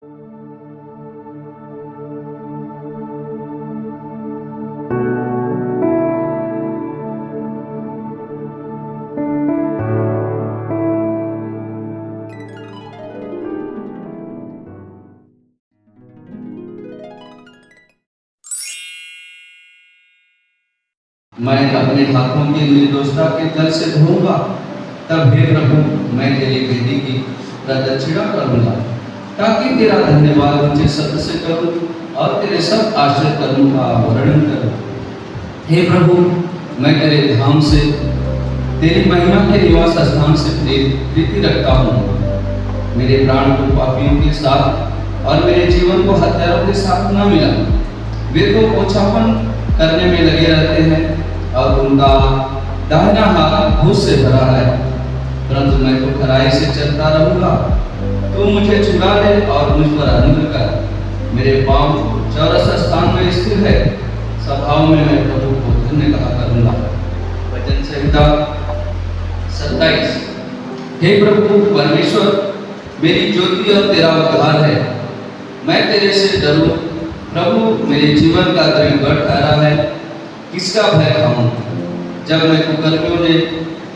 मैं अपने हाथों की निर्दोषता के जल से धोऊंगा, तब हे प्रभु मैं तेरी बेटी की प्रदक्षिणा करूंगा, ताकि तेरा धन्यवाद ऊंचे शब्द से करूं और तेरे सब आश्चर्य कर्मों का वर्णन करूं। हे प्रभु मैं तेरे धाम से, तेरी महिमा के निवास स्थान से प्रीति रखता हूँ। मेरे प्राण को पापियों के साथ और मेरे जीवन को हत्यारों के साथ न मिला। वे तो ओछापन करने में लगे रहते हैं और उनका दाहिना हाथ घूस से भरा है, परंतु मैं तो खराई से चलता रहूंगा। तू मुझे छुड़ा ले और मुझ पर अनुग्रह कर। मेरे पांव चौरस स्थान में स्थिर है, सभाओं में मैं प्रभु को धन्य कहा करूंगा। वचन संहिता 27। हे प्रभु परमेश्वर मेरी ज्योति और तेरा उद्धार है, मैं तेरे से डरूं। प्रभु मेरे जीवन का दृढ़ गढ़ ठहरा है, किसका भय खाऊं। जब मैं कुकर्मियों ने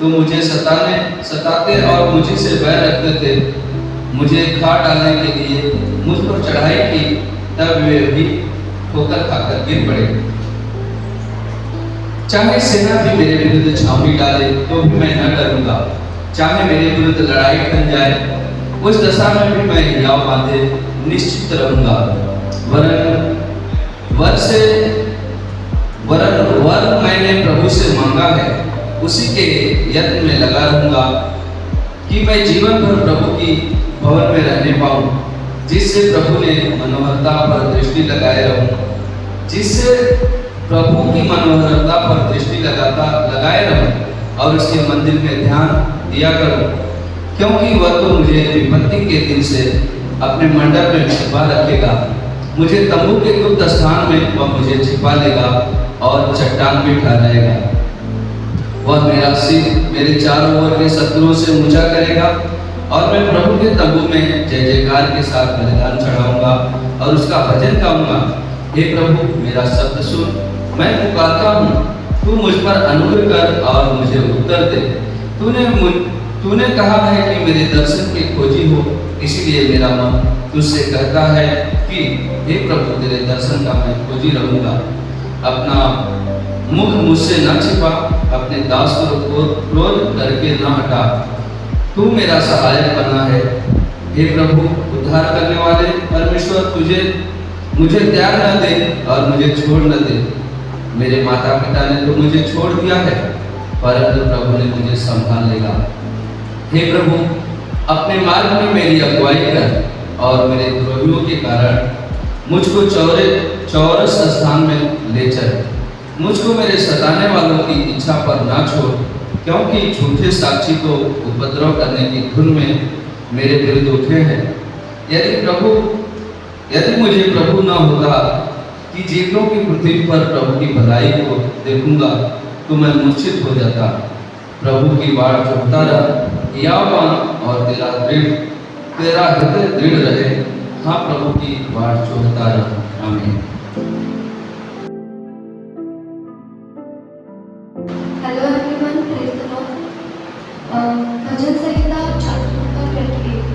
तो मुझे सताते और मुझे से बैर रखते थे, मुझे खा डालने के लिए मुझ पर चढ़ाई की, तब वे भी ठोकर खाकर गिर पड़े। चाहे सेना भी मेरे विरुद्ध छावनी डाले तो भी मैं न डरूंगा। चाहे मेरे विरुद्ध लड़ाई ठन जाए, उस दशा में भी मैं हियाव बांधे निश्चित रहूंगा। वर मैंने प्रभु से मांगा है, उसी के यत्न में लगा रहूंगा कि मैं जीवन भर प्रभु की भवन में रहने पाऊं, जिससे प्रभु ने मनोहरता पर दृष्टि लगाए रहूं, जिससे प्रभु की मनोहरता पर दृष्टि लगाए रहूं और उसके मंदिर में ध्यान दिया करूं, क्योंकि वह तो मुझे विपत्ति के दिन से अपने मंडप में छिपा रखेगा। मुझे तंबू के गुप्त स्थान में वह मुझे छिपा लेगा और चट्टान में ठहराएगा। वह मेरा सिर मेरे चारों ओर के शत्रुओं से ऊंचा करेगा और मैं प्रभु के तंबू में जय जयकार के साथ बलिदान चढ़ाऊंगा और उसका भजन गाऊंगा। हे प्रभु मेरा शब्द सुन, मैं पुकारता हूँ, तू मुझ पर अनुग्रह कर और मुझे उत्तर दे। तूने कहा है कि मेरे दर्शन के खोजी हो, इसीलिए मेरा मन तुझसे कहता है कि हे प्रभु तेरे दर्शन का मैं खोजी रहूंगा। अपना मुख मुझसे न छिपा, अपने दास को क्रोध करके न हटा। तू मेरा सहायक बना है। हे प्रभु उद्धार करने वाले परमेश्वर, मुझे त्याग न दे और मुझे छोड़ न दे। मेरे माता पिता ने तो मुझे छोड़ दिया है, परंतु प्रभु ने मुझे संभाल लेगा। हे प्रभु अपने मार्ग में मेरी अगुवाई कर और मेरे द्रोहियों के कारण मुझको चौरस स्थान में ले चल। मुझको मेरे सताने वालों की इच्छा पर ना छोड़, क्योंकि झूठे साक्षी तो उपद्रव करने की धुन में मेरे विरुद्ध उठे हैं। यदि मुझे प्रभु न होता कि जीवनों की पृथ्वी पर प्रभु की भलाई को देखूंगा, तो मैं मूर्छित हो जाता। प्रभु की वाट चुभता रह, यावान और तेरा हृदय दृढ़ रहे। हाँ प्रभु की वाट चुभता रह। आमीन। Hello everyone, praise the Lord. भजन संहिता चैप्टर 28।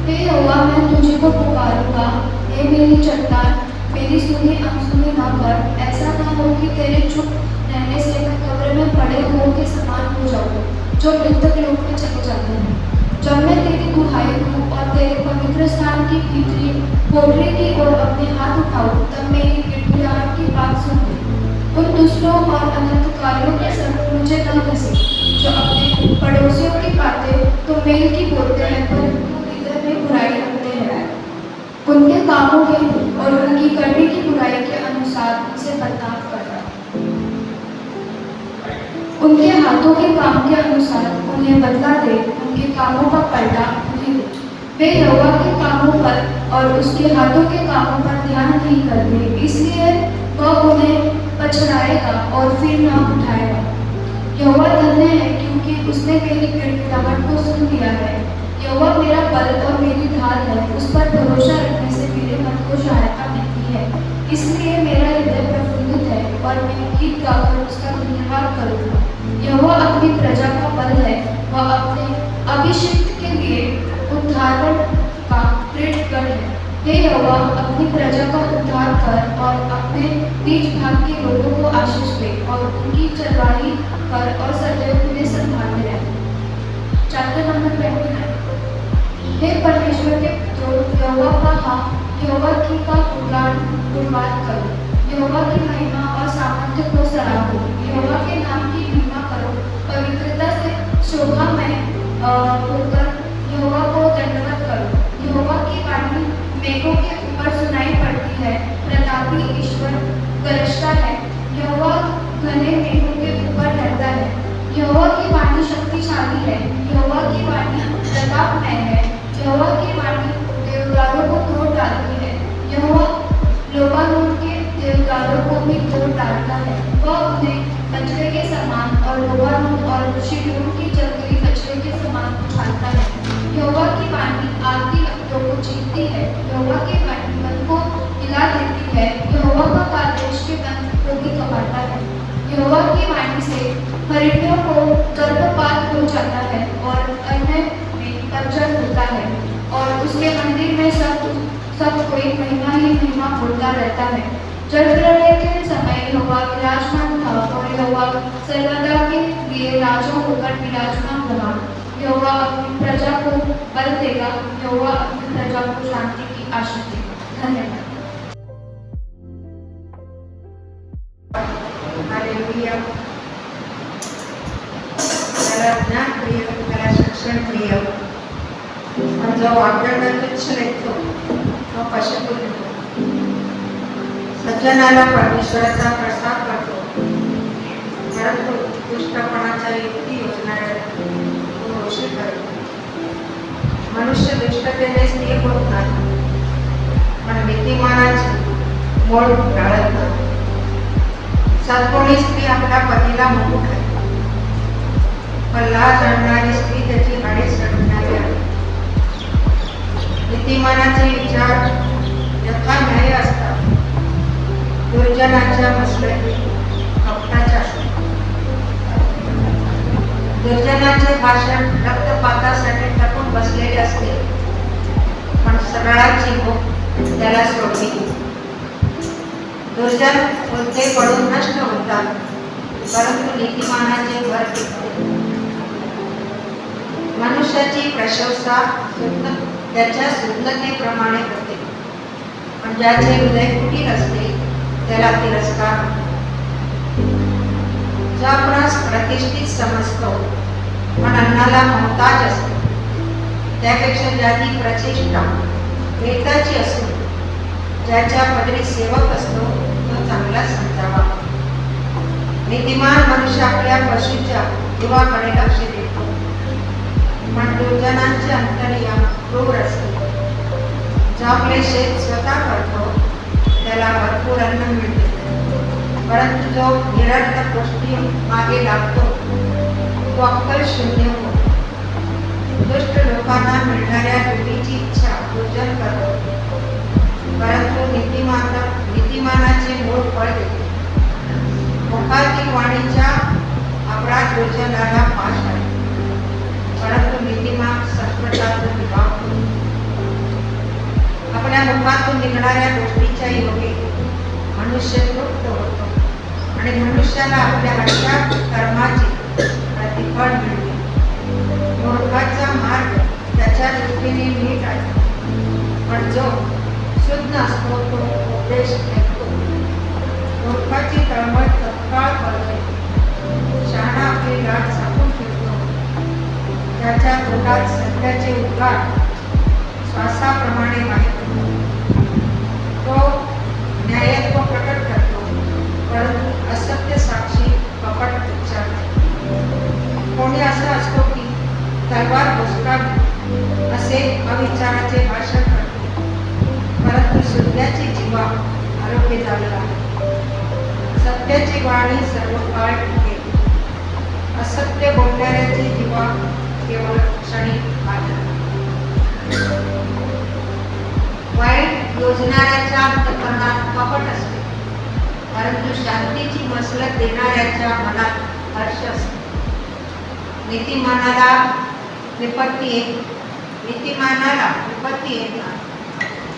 हे यहोवा मैं तुझे को पुकारूंगा, हे मेरी चट्टान, मेरी सुनी अनसुनी ना कर। ऐसा ना हो कि तेरे चुप रहने से मैं कब्र में पड़े हुओं के समान हो जाऊं, जो मृतक लोक में चले जाते हैं। जब मैं तेरी दुहाई दूं और तेरे पवित्र स्थान की भीतरी कोठरी की ओर अपने हाथ उठाऊं, तब मेरी गिड़गिड़ाहट की बात सुन ले। उन दुष्टों और अनर्थकारियों के संग मुझे न घसे, जो अपने पड़ोसियों की बातें तो मेल की बोलते हैं, परंतु हृदय में बुराई रखते हैं। उनके कामों के और उनकी करने की बुराई के अनुसार उनसे बर्ताव करना। उनके हाथों के काम के अनुसार उन्हें बदला दे, उनके कामों का पलटा उन्हें दे। वे यहोवा के कामों पर और उसके हाथों के कामों पर ध्यान नहीं करते, इसलिए वह उन्हें पछड़ाएगा और फिर न उठाएगा। यहोवा धन्य है, क्योंकि उसने मेरी गिड़गिड़ाहट को सुन लिया है। यहोवा मेरा बल और मेरी ढाल है, उस पर भरोसा रखने से मेरे मन को सहायता मिलती है। इसलिए मेरा हृदय प्रफुल्लित है और मैं गीत गाकर उसका धन्यवाद करूँगा। यहोवा अपनी प्रजा का बल है, वह अपने अभिषिक्त के लिए उद्धार का दृढ़ है। हे यहोवा, अपनी प्रजा का उद्धार कर और अपने बीच भाग के लोगों को आशीष दे और उनकी चरवाही कर और सदैव उन्हें संभालते रहे। Chapter number 29। हे परमेश्वर के पुत्रों, यहोवा की का गुणगान करो। यहोवा की महिमा और सामर्थ्य को सराहो। यहोवा के नाम की महिमा करो। पवित्रता से शोभामय होकर यहोवा को दंडवत करो। यहोवा की वाणी मेघों के ऊपर सुनाई पड़ती है। प्रतापी ईश्वर गरजता है। यहोवा घने मेघों के ऊपर रहता है। यहोवा की वाणी शक्तिशाली है। यहोवा की वाणी प्रतापमय है। यहोवा की वाणी देवदारों को तोड़ डालती है। यहोवा लोबानोन के देवदारों को भी तोड़ डालता है। वह उन्हें बछड़े के समान और लोबानोन और शिलोह की जंगली बछड़े के समान उछालता है। यहोवा की वाणी आग की लपटों को चीरती है। यहोवा की वाणी मन को हिला देती है। यहोवा का कान देश के दंत को भी कबाड़ता है। यहोवा की वाणी से हरिणियों को गर्भपात हो जाता है और अन्न में पतझड़ होता है और उसके मंदिर में सब कोई महिमा ही महिमा बोलता रहता है। जल प्रलय के समय यहोवा विराजमान था और यहोवा सर्वदा के लिए राजा होकर विराजमान रहा। यहोवा अपनी प्रजा को बल देगा। यहोवा अपनी प्रजा को शांति की आशीष देगा। धन्यवाद। हालेलुया। त्याला ज्ञान प्रिय, त्याला शिक्षण प्रिय, पण जो वाक्याला तुच्छ लेखतो तो पशुपूर होतो. सज्जनाला परमेश्वराचा प्रसाद करतो, परंतु दुष्टपणाच्या युक्ती योजणाऱ्याला तो दोषी करतो. मनुष्य दुष्टतेने स्थिर होत नाही, पण नीतिमानाची मोड टाळत नाही. सद्गुणी स्त्री आपल्या पतीला मुकुट आहे, पण लाज आणणारी स्त्री त्याची हाडे सडविणारी आहे. नीतिमानाचे विचार यथा न्याय असतात, दुर्जनाच्या मसलती कपटाच्या असतात. दुर्जनाचे भाषण रक्तपातासाठी टपून बसलेले असते, पण सरळाची भूक त्याला सोडली. दुर्जन कोणते पडून नष्ट होतात, परंतु नीतिमानाचे घर टिकते. मनुष्याची प्रशंसा त्याच्या शुद्धतेप्रमाणे होते, पण ज्याचे हृदय कुटील असते त्याला तिरस्कार. जो आपणास प्रतिष्ठित समजतो पण अन्नाला मोहताज असतो, त्यापेक्षा ज्याची प्रतिष्ठा वेताची असून ज्याच्या पदरी सेवक असतो तो चांगला समजावा. नीतिमान मनुष्य आपल्या पशूच्या जीवाकडे लक्ष देतो, पण दुर्जनांचे अंतर्याम क्रूर असते. जो आपले शेत स्वतः करतो त्याला भरपूर अन्न मिळते, परंतु जो निरर्थक गोष्टी मागे लागतो तो अक्कल शून्य होतो. दुष्ट लोकांना मिळणाऱ्या दुर्गीची इच्छा दुर्जन करतो, परंतु नीतिमानाचे मूळ फळ देते. मुखातील वाणीच्या अपराध दुर्जनाला पाश आहे, परंतु नीतिमान संकटातून विभाग होतो. आपल्या मुखातून निघणाऱ्या गोष्टीच्या योगे मनुष्य तृप्त होतो आणि मनुष्याला आपल्या हट्ट्या कर्माचे प्रतिफळ मिळते. मूर्खाचा मार्ग त्याच्या दृष्टीने नीट आहे, पण जो शुद्ध असतो तो उपदेश ऐकतो. मूर्खाची तळमळ तत्काळ करते, शहाणा आपली लाट सापून ठेवतो. त्याच्या तोंडात सत्याचे उद्गार श्वासाप्रमाणे वाहतो. तो न्यायत्व प्रकट करतो, परंतु असत्य साक्षी कपट उच्चारतो. कोणी असा असतो की तलवार घुसकावी असे अविचाराचे भाषण करतो, परंतु शुद्धाची जीवा आरोग्य झालेला आहे. सत्याची वाणी सर्व काळ टिकेल, असत्य बोलणाऱ्याची जीवा केवळ क्षणिक आहे. वाईट योजणाऱ्याच्या अंतःकरणात कपट असते, परंतु शांतीची मसलत देणाऱ्याच्या मनात हर्ष असते. नीतिमानाला विपत्ती येणार,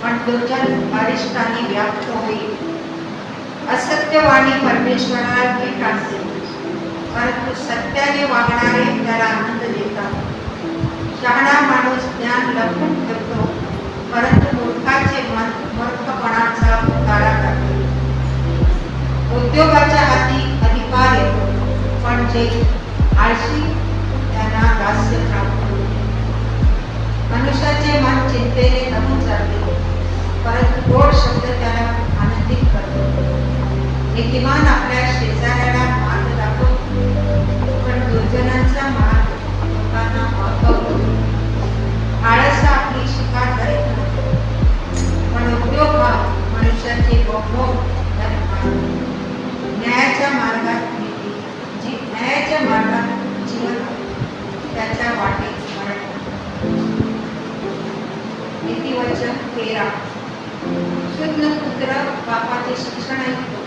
पण दुर्जन अरिष्टाने व्याप्त होईल. असत्यवाणी परमेश्वराला भेट आणते, परंतु सत्याने वागणारे त्याला आनंद देतात. शहाणा माणूस ज्ञान लपवून ठेवतो, परंतु मूर्खाचे मन मूर्खपणाचा पुकारा करते. उद्योगाच्या हाती अधिकार येतो, पण जे आळशी त्यांना दास्य प्राप्त होते. मनुष्याचे मन चिंतेने दमून जाते, परंतु गोड शब्द त्याला आनंदित करतो. नीतिमान आपल्या शेजाऱ्याला मार्ग दाखवतो, पण दुर्जनांचा मार्ग लोकांना वाकवतो. आळस आपली शिकार करीत नाही, पण उद्योग हा मनुष्याचे बोंबोंब करत नाही. न्यायाच्या मार्गात जीवन त्याच्या वाटेत मरण. नीतिवचन 13. शुद्ध पुत्र बापाचे शिक्षण ऐकतो,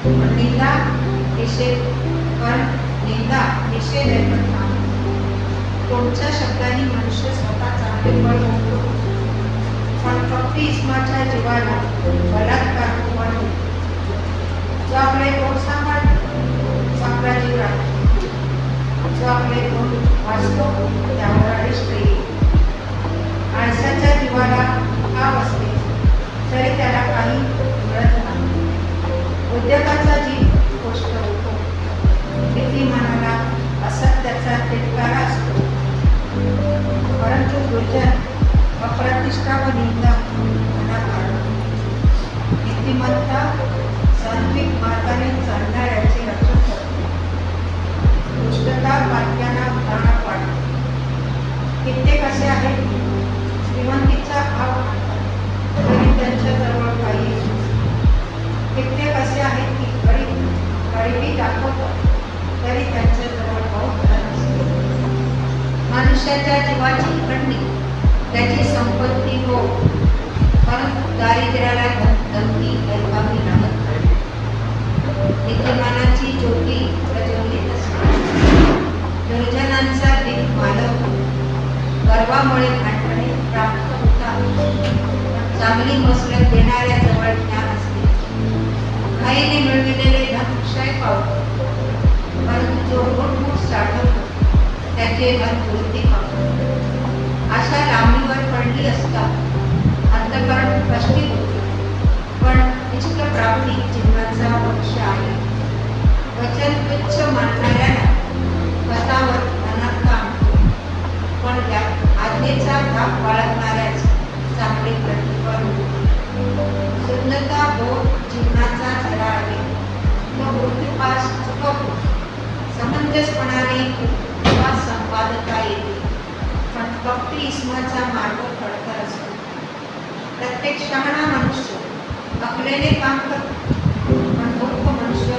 पण निंदा निषेध ऐकत नाही. कोणत्या शब्दांनी मनुष्य स्वतः चांगले फळ भोगतो, पण कपटी इस्माच्या जीवाला बलात्कार बनवतो. जो आपले तोंड सांभाळतो तो आपला जीव राखतो, जो आपले तोंड वाचतो त्यावर अरिष्ट येईल. आळसाच्या जीवाला काव असते, तरी त्याला काही मिळत नाही. उद्योगाचा जीव गोष्ट होतो, नीतिमानाला असत्याचा तिटकारा असतो. परंतु दुर्जन अप्रतिष्ठा व निंदा मनात आणतो. नीतिमत्ता सात्विक मार्गाने चालणाऱ्याचे रक्षण करते. दुष्टता वाक्यांना उदाहरणात वाढते. कित्येक असे आहेत श्रीमंतीचा भाव आणतात, तरी त्यांच्याजवळ काही नसते. कित्येक असे आहेत की गरिबी दाखवतात, तरी त्यांच्याजवळ बहुत धन असते. मनुष्याच्या जीवाची खंडी त्याची संपत्ती हो, परंतु दारिद्र्याला धमकी ऐकावी लागत नाही. नीतिमानाची ज्योती प्रज्वलित असते, दुर्जनांचा दीप मालवतो. गर्वामुळे भांडणे प्राप्त होतात, चांगली मसलत देणाऱ्या जवळ ज्ञान असते. घाईने मिळविलेले धन क्षय पावतो, परंतु जो मोठमोठ साठवतो त्याचे धन वृद्धी पावतो. आशा लांबीवर पडली असता अंतःकरण कष्टी होते, पण इष्टप्राप्ती जीवनाचा वृक्ष आहे. वचन तुच्छ मानणाऱ्याला स्वतःवर अनर्थ आणतो, पण आज्ञेचा धाक बाळगणाऱ्याच चांगले प्रतिफळ होते. शुद्धता बोध जीवनाचा धडा आहे, तो मृत्यूपास चुकवतो. समंजसपणाने किंवा संपादता येते, पण कपटी इस्माचा मार्ग खडतर असतो. प्रत्येक शहाणा मनुष्य अकलेने काम करतो, पण मूर्ख मनुष्य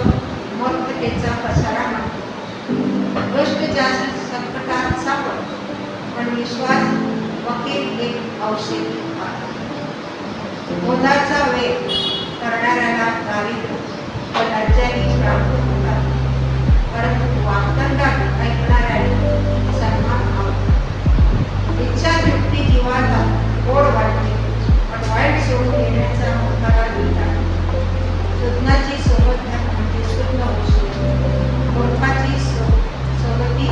मूर्खतेचा पसारा मानतो. दुष्ट जास्त संकटात सापडतो, पण विश्वास वकील एक औषधी आहे. क्रोधाचा वेग करणाऱ्याला दारिद्र्य व लज्जाही प्राप्त होतात, परंतु वाक्तंडात ऐकणाऱ्याला सन्मान आवडतो. इच्छा तृप्ती जीवाला गोड वाटते, पण वाईट सोडून येण्याचा मोठाला मिळतात. सुज्ञाची सोबत म्हणजे सुज्ञ होशील, मूर्खाची सोबती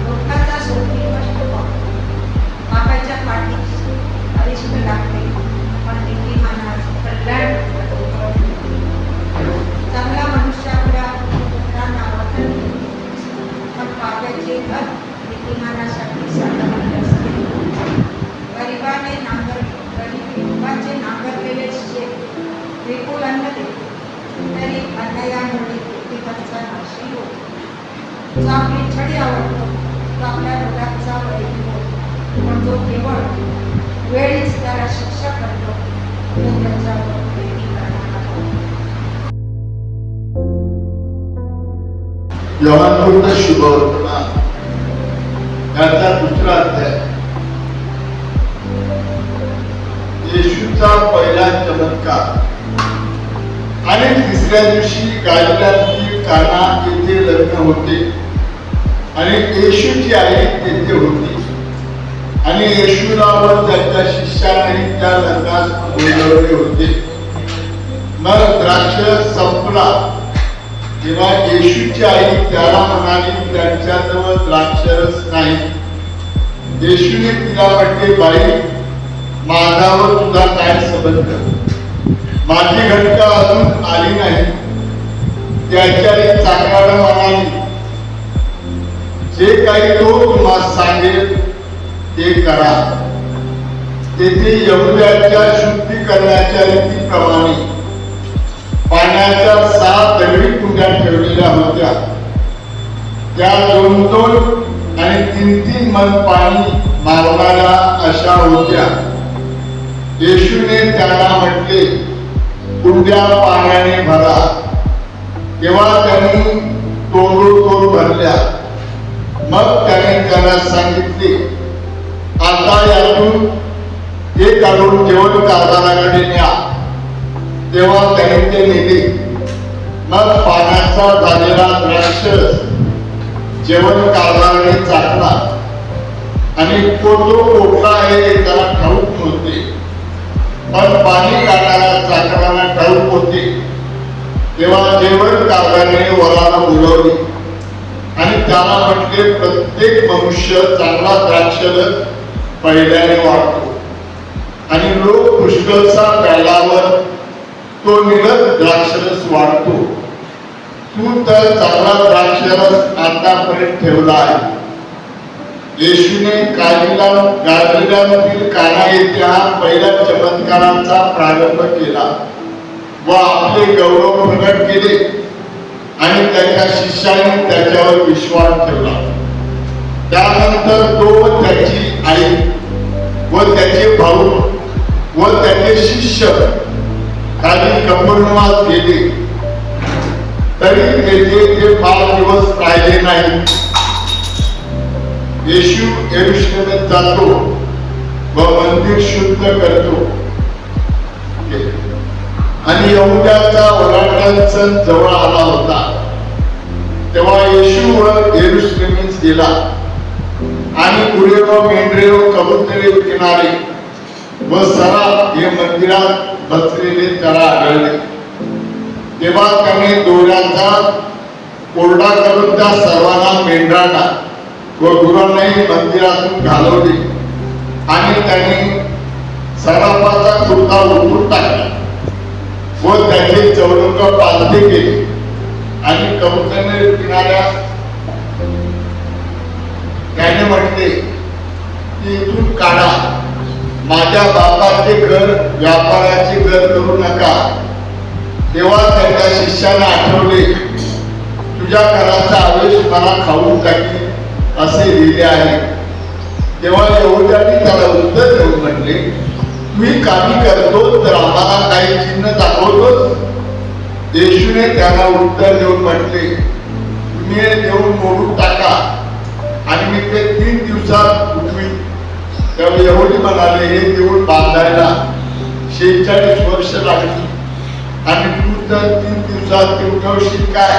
मूर्खाचा सोबती कष्ट पावतो. पापाच्या पाठीस अरिष्ट लागते, पण नीतिमानास कल्याण होते. चांगला मनुष्य आपल्या पुत्रांना वचन देतो, पण पापाचे घर नीतिमानासाठी साठवलेले असते. गरिबाचे नांगरलेले शेत विपुल अन्न देते, तरी अन्यायामुळे पिकांचा नाशही होतो. जो आपली छडी आवडतो तो आपल्या रोगाचा वैरी होतो, पण जो केवळ वेळीच त्याला शिक्षा करतो तो त्याच्यावर प्रेमी करणारा होतो. योहानपूर्ण शुभवर्तमान याचा दुसरा अध्याय येशूचा पहिला चमत्कार. आणि तिसऱ्या दिवशी गालिलातील काना येथे लग्न होते आणि येशूची आई तेथे होती आणि येशूला व त्याच्या शिष्यांनी त्या लग्नास बोलवले होते. मग द्राक्ष संपला तेव्हा येशूची आई त्याला म्हणाली, त्यांच्याजवळ द्राक्षरस नाही. येशूने तिला म्हटले, बाई, माझा व तुझा काय संबंध? माझी घटका अजून आली नाही. त्याच्या चाकराला म्हणाली, जे काही तो तुम्हाला सांगेल ते करा. तेथे यहुद्याच्या शुद्धीकरणाच्या रीतीप्रमाणे पाण्याच्या 6 दगडी कुंड्या ठेवलेल्या होत्या. त्या 2-2 आणि 3-3 मन पाणी मारणाऱ्या अशा होत्या. येशूने त्यांना म्हटले, कुंड्या पाण्याने भरा. तेव्हा त्यांनी तोडून भरल्या. मग त्याने त्यांना सांगितले, आता यातून ते काढून जेवण कारभाराकडे न्या. तेव्हा त्याने ते नेले. मग पाण्याचा झालेला द्राक्षरस जेवण कारभाराने चाकला आणि तो कुठला आहे त्याला ठाऊक नव्हते, पण पाणी काढणाऱ्या चाकरांना ठाऊक होते. तेव्हा जेवण कारभाराने वराला बोलवले आणि त्याला म्हटले, प्रत्येक मनुष्य चांगला द्राक्षरस पहिल्याने वाढतो आणि लोक पुष्कळसा प्यायल्यावर तो निघत द्राक्षरस वाढतो. तू तर चांगला द्राक्षरस आतापर्यंत ठेवला आहे. येशूने गालिलातील काना येथे हा पहिल्या चमत्काराचा प्रारंभ केला व आपले गौरव प्रकट केले आणि त्याच्या शिष्यांनी त्याच्यावर विश्वास ठेवला. त्यानंतर तो व त्याची आई व त्याचे भाऊ व त्याचे शिष्य खाली कफरनहूमात गेले. तरी तेथे ते 5 दिवस राहिले नाही. येशू यरूशलेमात जातो व मंदिर शुद्ध करतो आणि यहुद्याचा ओलांडण सण जवळ आला होता. तेव्हा येशू व यरूशलेमात गेला आणि गुरे व मेंढरे व कबुतरे किनारे व सराफ हे मंदिरात बसलेले त्याला आढळले. तेव्हा त्याने दोऱ्याचा कोरडा करून त्या सर्वांना, मेंढरांना व गुरांनाही मंदिरातून घालवले आणि त्याने सराफाचा कुर्ता उठून टाकला व त्याचे चौरंग पालथे केले आणि कबुतरे किनाऱ्या त्याने म्हटले की इथून काढा. माझ्या बापाचे घर व्यापाराचे घर करू नका. तेव्हा त्याच्या शिष्याने आठवले, तुझ्या घराचा आवेश मला खाऊन टाकी असे लिहिले आहे. तेव्हा यहुद्यांनी त्याला उत्तर देऊन म्हटले, तुम्ही कामी करतो तर आम्हाला काही चिन्ह दाखवतोस? येशूने त्याला उत्तर देऊन म्हटले, तुम्ही हे देऊळ मोडून टाका आणि मी ते 3 दिवसात उठवी. तेव्हा यहुदी म्हणाले, हे देऊळ बांधायला 46 वर्ष लागली आणि तू तर 3 दिवसात ते उठवशील काय?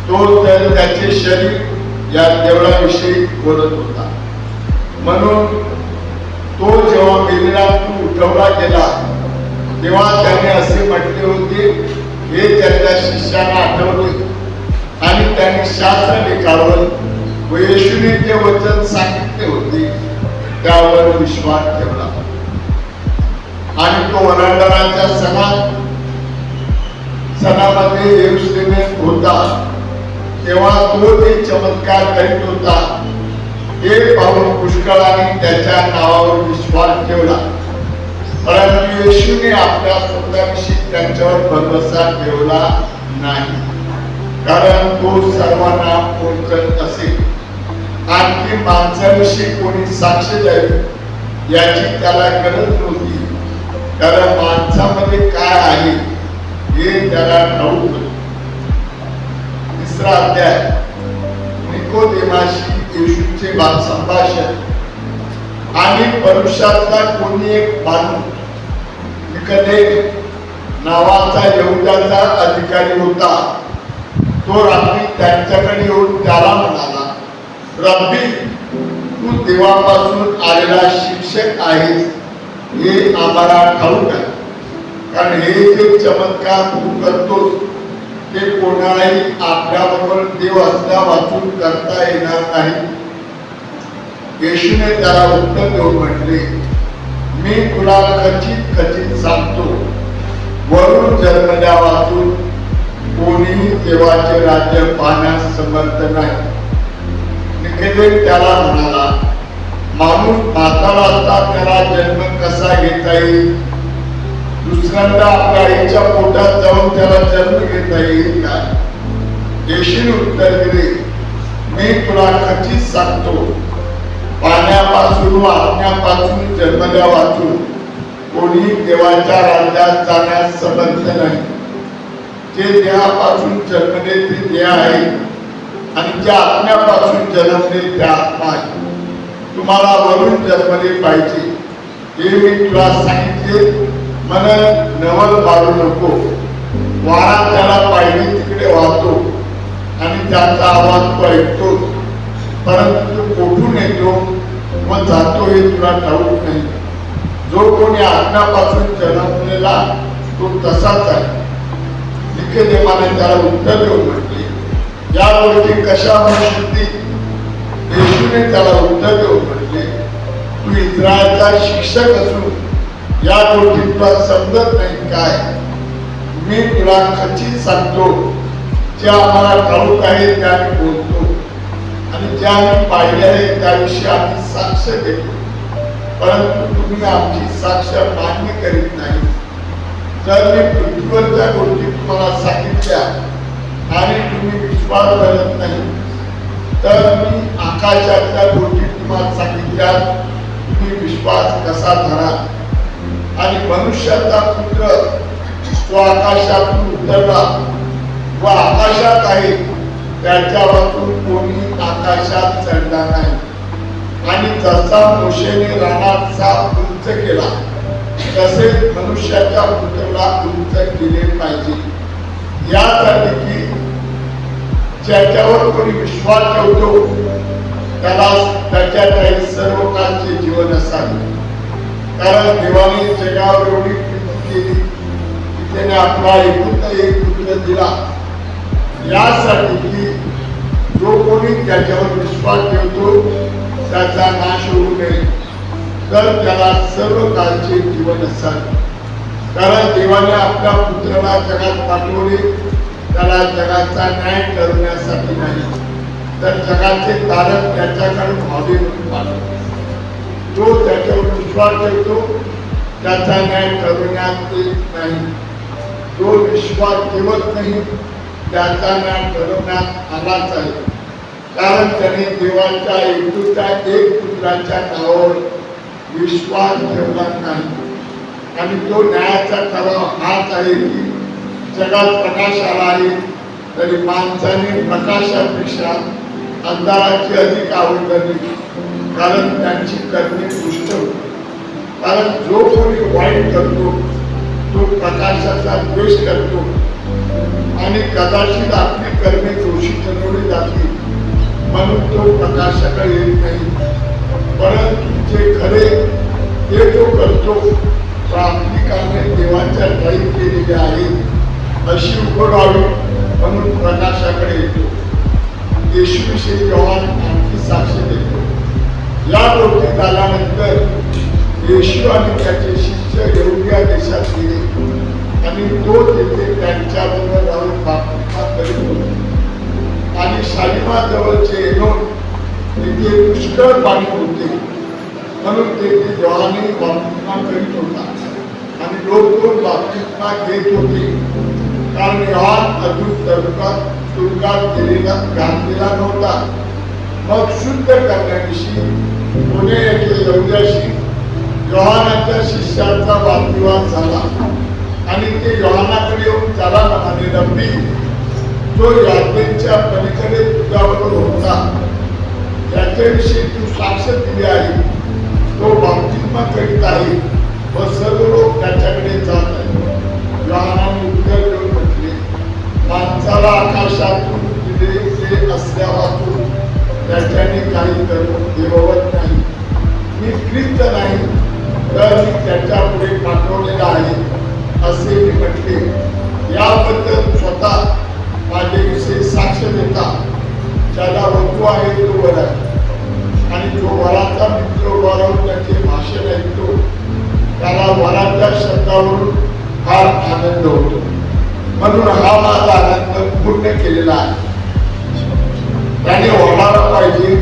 तो तर त्याचे शरीर या देवळाविषयी बोलत होता. म्हणून तो जेव्हा मेदिनातून उठवला गेला तेव्हा त्याने असे म्हटले होते, हे त्याच्या शिष्यांना आठवले आणि त्यांनी शास्त्र लिखावलं व येशूने जे वचन सांगितले होते त्यावर विश्वास ठेवला. आणि तो ओलांडणाच्या सणामध्ये यरूशलेमात होता. तेव्हा तो ते चमत्कार करीत होता. हे पाहून पुष्कळांनी त्याच्या नावावर विश्वास ठेवला. परंतु येशूने आपल्या स्वतःविषयी त्यांच्यावर भरवसा ठेवला नाही, कारण तो सर्वांना ओळखत असे. आणखी माणसाविषयी कोणी साक्ष द्यावी याची त्याला गरज नव्हती, कारण माणसामध्ये काय आहे हे त्याला ठाऊक होते. 3रा अध्याय. निकोदेमाशी येशूचे संभाषण. आणि परुषातला कोणी एक माणूस निकोदेम नावाचा यहुदाचा अधिकारी होता. तो रात्री त्यांच्याकडे येऊन त्याला म्हणाला, रब्बी, तू देवापासून आलेला शिक्षक आहेस हे आम्हाला ठाऊक आहे, कारण हे जे चमत्कार तू करतोस ते कोणालाही आपल्याबरोबर देव असल्या वाचून करता येणार नाही. येशूने त्याला उत्तर देऊन म्हटले, मी तुला खचित खचित सांगतो, वरून जन्मल्या वाचून कोणीही देवाचे राज्य पाहण्यास समर्थ नाही. निकोदेम त्याला म्हणाला, माणूस म्हातारा असता त्याला जन्म कसा घेता येईल? दुसऱ्यांदा आपल्या आईच्या पोटात जाऊन त्याला जन्म घेता येईल का? येशूने उत्तर दिले, मी तुला खचित सांगतो, पाण्यापासून व आज्ञापासून जन्मल्या वाचून कोणी देवाच्या राज्यात जाण्यास समर्थ नाही. जे देहापासून जन्मले ते देह आहे आणि ज्या आत्म्यापासून जन्मले त्या आत्मा आहे. तुम्हाला वरून जन्मले पाहिजे हे मी तुला सांगितले म्हणून नवल मारू नको. वारा त्याला पाहिजे तिकडे वाहतो आणि त्याचा आवाज तो ऐकतो, परंतु तो कोठून येतो व जातो हे तुला ठाऊक नाही. जो कोणी आत्म्यापासून जन्मलेला तो तसाच आहे. निकोदेमाने त्याला उत्तर देऊन म्हटले, या गोष्टी कशा होऊ शकतील? येशूने त्याला उत्तर देऊन म्हटले, तू इस्रायलचा शिक्षक असून या गोष्टी तुला समजत नाही काय? मी तुला खचित सांगतो, जे आम्हाला ठाऊक आहे ते आम्ही बोलतो आणि जे आम्ही पाहिले आहे त्याविषयी आम्ही साक्ष देतो, परंतु तुम्ही आमची साक्ष मान्य करीत नाही. जर मी पृथ्वीवरच्या गोष्टी तुम्हाला सांगितल्या आणि तुम्ही विश्वास धरत नाही, तर मी आकाशाच्या गोष्टी तुम्हाला सांगितल्या तुम्ही विश्वास कसा धराल? आणि मनुष्याचा पुत्र तो आकाशातून उतरला व आकाशात आहे त्याच्यापासून कोणी आकाशात चढला नाही. आणि जसा मोशेने रानात साप उंच केला तसेच मनुष्याच्या पुत्राला उंच केले पाहिजे, यासाठी की ज्याच्यावर कोणी विश्वास ठेवतो त्याला त्याच्या काही सर्व काळचे जीवन असावे. कारण देवाने जगावर एवढी प्रीती केली की त्याने आपला एकूण एक पुत्र दिला, यासाठी की जो कोणी त्याच्यावर विश्वास ठेवतो त्याचा नाश होऊ नये, तर त्याला सर्व काळचे जीवन असावे. कारण देवाने आपल्या पुत्राला जगात पाठवले त्याला जगाचा न्याय करण्यासाठी नाही, तर जगाचे तारक त्याच्याकडे व्हावे म्हणून पाठवले. जो त्याच्यावर विश्वास ठेवतो त्याचा न्याय ठरवण्यात येत नाही. जो विश्वास ठेवत नाही त्याचा न्याय ठरवण्यात आलाच आहे. कारण त्याने देवाच्या एकूच्या एक पुत्राच्या नावावर विश्वास ठेवला नाही. आणि तो न्यायाचा ठराव हाच आहे की जगात प्रकाश आला आहे तरी माणसाने प्रकाशापेक्षा अंधाराची अधिक आवड धरली, कारण त्यांची कर्मे दुष्ट होती. कारण जो कोणी वाईट करतो तो प्रकाशाचा द्वेष करतो आणि कदाचित आपली कर्मे दोषी ठरवली जातील म्हणून तो प्रकाशाकडे येत नाही. परंतु जे खरे ते तो करतो, आपली कामे देवाच्या ठायी केलेली आहेत अशी उघडावी म्हणून प्रकाशाकडे येतो. येशूविषयी योहान आणखी साक्ष देतो. या गोष्टी झाल्यानंतर येशू आणि त्याचे शिष्य यहुदिया देशात गेले आणि तो तेथे त्यांच्याबरोबर राहून बाप्तिस्मा करीत होता. आणि शालिमाजवळचे एनोन तिथे पुष्कळ पाणी होते म्हणून तेथे योहाने बाप्तिस्मा करीत होता आणि लोक तो बाप्तिस्मा घेत होते. कारण योहान अजून तुरुंगात घातलेला नव्हता. मग शुद्ध करण्याविषयी पुणे येथे यहुद्याशी योहानाच्या शिष्याचा वादविवाद झाला आणि ते योहानाकडे येऊन त्याला म्हणाले, रब्बी, जो यार्देनच्या पलीकडे तुझ्याबरोबर होता त्याच्याविषयी तू साक्ष दिली आहे, तो बाप्तिस्मा करीत आहे व सर्व लोक त्याच्याकडे जात पुढे पाठवलेला आहे असे मी म्हटले. याबद्दल स्वतः माझ्याविषयी साक्ष देता ज्याला वधू आहे तो वर आहे आणि जो वराचा मित्र वरावून त्याचे भाषण ऐकतो त्याला वराच्या शब्दावरून फार आनंद होतो. म्हणून हा माझा आनंद पूर्ण केलेला आहे. त्याने वाढायला पाहिजे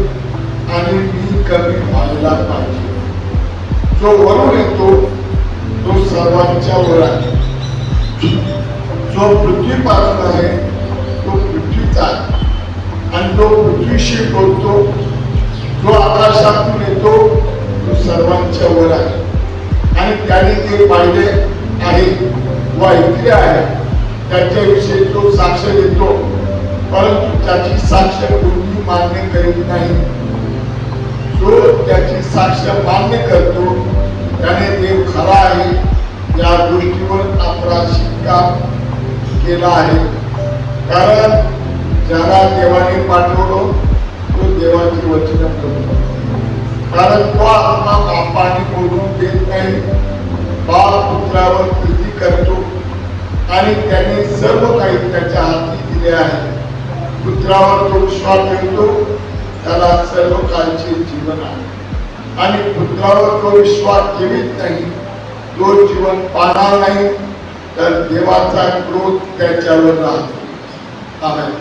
आणि मी कमी व्हायला पाहिजे. जो वरून येतो तो सर्वांच्या वर आहे. जो पृथ्वीपासून आहे तो पृथ्वीचा आहे आणि तो पृथ्वीशी बोलतो. जो आकाशातून येतो तो सर्वांच्या वर आहे आणि त्याने ते पाहिले आहे व ऐकले आहे त्याच्याविषयी तो साक्ष देतो. परंतु त्याची साक्ष कोणी मान्य करीत नाही. जो त्याची साक्ष मान्य करतो त्याने देव खरा आहे या गोष्टीवर आपला शिक्का केला आहे. कारण ज्याला देवाने पाठवलं तो देवाची वचन करतो. कारण तो आत्मा बापाने बोलून देत नाही. बाप पुत्रावर प्रीती करतो आणि त्याने सर्व काही त्याच्या हाती दिले आहे. पुत्रावर तो विश्वास ठेवतो त्याला सर्व काळचे जीवन आहे आणि पुत्रावर तो विश्वास ठेवीत नाही तो जीवन पाहणार नाही तर देवाचा क्रोध त्याच्यावर राहतो. आमेन.